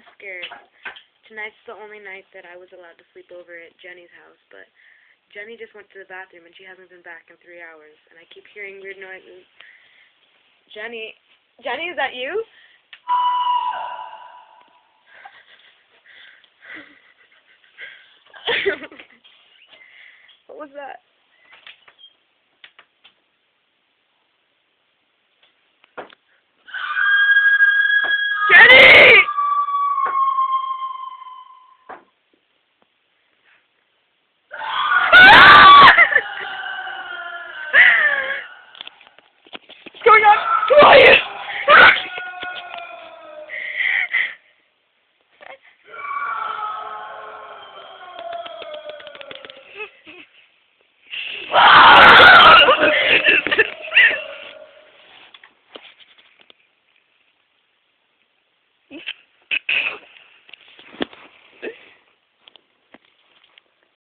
of scared. Tonight's the only night that I was allowed to sleep over at Jenny's house, but Jenny just went to the bathroom and she hasn't been back in 3 hours, and I keep hearing weird noises. Jenny, is that you? What was that?